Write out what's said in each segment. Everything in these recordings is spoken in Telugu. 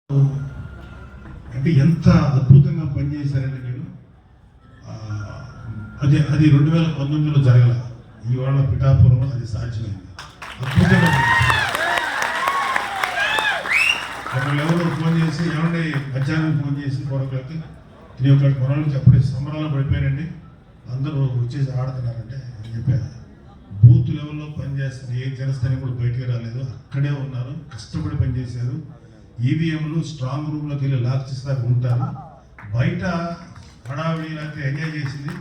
అంటే ఎంత అద్భుతంగా పనిచేశారంటే నేను అది 2019లో జరగల. ఇవాళ పిఠాపురంలో అది సాధ్యమైంది. అద్భుతంగా ఒకళ్ళు ఎవరో ఫోన్ చేసి ఏమంటే మధ్యాహ్నం ఫోన్ చేసి 4 o'clock 3 o'clock మన నుంచి అప్పుడే సంబరాలు పడిపోయారండి, అందరూ వచ్చేసి ఆడుతున్నారంటే అని చెప్పాను. బూత్ లెవెల్లో పనిచేస్తున్న ఏ జనస్థాని కూడా బయటికి రాలేదు, అక్కడే ఉన్నారు, కష్టపడి పనిచేశారు. ఈవీఎంలు స్ట్రాంగ్ రూమ్లోకి వెళ్ళి లాక్ చేసేదాకా ఉంటారు. బయట హడావిడి లాంటి ఎంజాయ్ చేసింది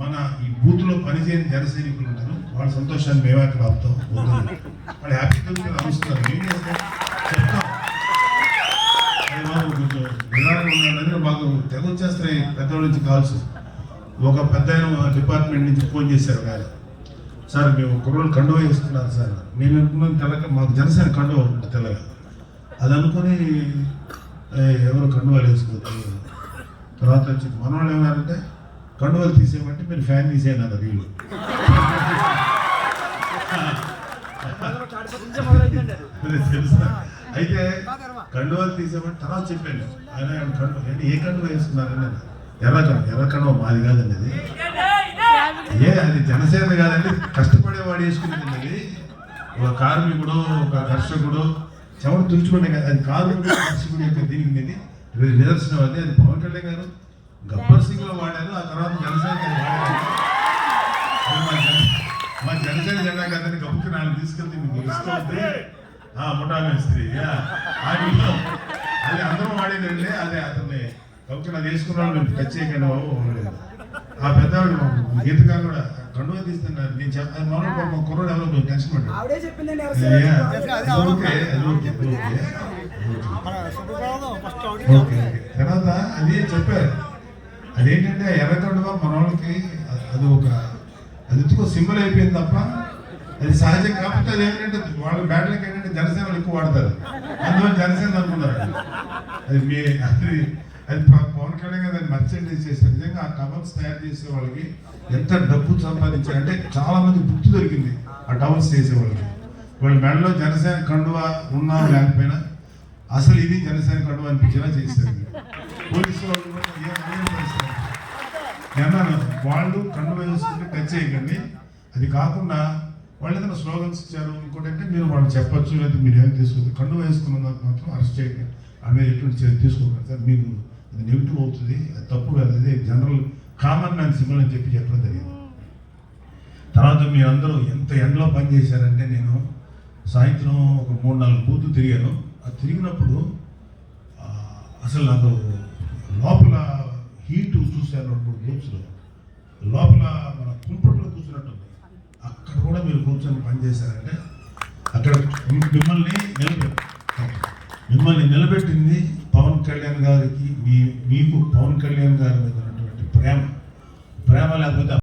మన ఈ బూత్లో పనిచేయని జన సైనికులు ఉంటారు. వాళ్ళ సంతోషాన్ని మేమే అక్కడ ఆపుతాం. వాళ్ళు హ్యాపీగా అనుస్తారు. ఏం చేస్తాం చెప్తాం, కొంచెం నిదానంగా ఉన్నాడని మాకు తెగ వచ్చేస్తాయి పెద్దవాళ్ళ నుంచి కాల్స్. ఒక పెద్ద డిపార్ట్మెంట్ నుంచి ఫోన్ చేశారు ఆయన, సార్ మేము కుర్రోళ్ళు కండువా వేసుకున్నారు సార్. నేను అనుకున్నాను తెల్లగా, మాకు జనసేన కండువా ఉంటుంది తెల్లగా, అది అనుకుని ఎవరు కండువాలు వేసుకోవచ్చు. తర్వాత వచ్చి మన వాళ్ళు ఏమన్నారంటే కండువాలు తీసేయమంటే మీరు ఫ్యాన్ తీసేయండి అన్నారు వీళ్ళు. తెలుసా? అయితే కండువాలు తీసేయమంటే తర్వాత చెప్పాను ఆయన అంటే ఏ కండువా వేసుకున్నారని. ఎర్ర కండువా మాది కాదండి అది, అది జనసేన కాదండి, కష్టపడేవాడు వేసుకునేది అది. ఒక కార్మికుడు ఒక కర్షకుడు చెమట తుడుచుకుంటే కదా, అది కార్మికుడు కర్షకుడు యొక్క దీనికి నిదర్శనం అది. అది పవన్ కళ్యాణ్ గారు గబ్బర్ సింగ్ లో వాడారు, ఆ తర్వాత జనసేన మా జనసేన జెండా కదని గబ్బుకి నాలుగు తీసుకెళ్తే మీకు ఇస్తుంటే ముఠా మేస్త్రి అది అందరం వాడేదండి. అదే అతన్ని గబ్బుకి అది వేసుకున్నాడు, మేము టచ్ చేయకుండా ఆ పెద్దవాడు గీతగా కూడా కండువా తీస్తున్నారు. నేను చెప్పాను మామూలు కుర్రోడు ఎవరో టెన్షన్ పడ్డాడు. తర్వాత అది చెప్పారు, అదేంటంటే ఎర్ర కండువా మన వాళ్ళకి అది ఒక అది ఎందుకో సింబల్ అయిపోయింది తప్ప అది సహజం. కాకపోతే అది ఏంటంటే వాళ్ళ బ్యాట్లకి ఏంటంటే జనసేనలు ఎక్కువ వాడతారు, అందువల్ల జనసేన అనుకున్నారు. అది పవన్ కళ్యాణ్ గారు మర్చెండైజ్ చేశారు. నిజంగా ఆ టవల్స్ తయారు చేసే వాళ్ళకి ఎంత డబ్బు సంపాదించారు అంటే చాలా మంది గుర్తు దొరికింది ఆ టవల్స్ చేసే వాళ్ళకి. వాళ్ళ మెడలో జనసేన కండువా ఉన్నా లేకపోయినా అసలు ఇది జనసేన కండువా అనిపించేలా చేశారు. పోలీసు వాళ్ళు ఏమన్నా వాళ్ళు కండువా వేసుకుంటే టచ్ చేయకండి, అది కాకుండా వాళ్ళు ఏదైనా స్లోగన్స్ ఇచ్చారు ఇంకోటి అంటే మీరు వాళ్ళు చెప్పొచ్చు, లేదా మీరు ఏమైనా తీసుకుంటే కండువా వేసుకున్న మాత్రం అరెస్ట్ చేయండి, ఆమె ఎటువంటి చర్య తీసుకోకండి సార్, మీకు అది నెగిటివ్ అవుతుంది, అది తప్పు కాదు, అదే జనరల్ కామన్ మ్యాన్ సింబల్ అని చెప్పడం జరిగింది. తర్వాత మీరందరూ ఎంత ఎండలో పనిచేశారంటే నేను సాయంత్రం ఒక 3-4 బూతులు తిరిగాను. అది తిరిగినప్పుడు అసలు నాకు లోపల హీట్ చూశాను. 2-3 బూత్స్లో లోపల మన కుంపట్లో కూర్చున్నట్టుంది. అక్కడ కూడా మీరు కూర్చొని పనిచేశారంటే అక్కడ మిమ్మల్ని నిలబెట్టింది పవన్ కళ్యాణ్ గారికి, మీకు పవన్ కళ్యాణ్ గారి మీద ఉన్నటువంటి ప్రేమ లేకపోతే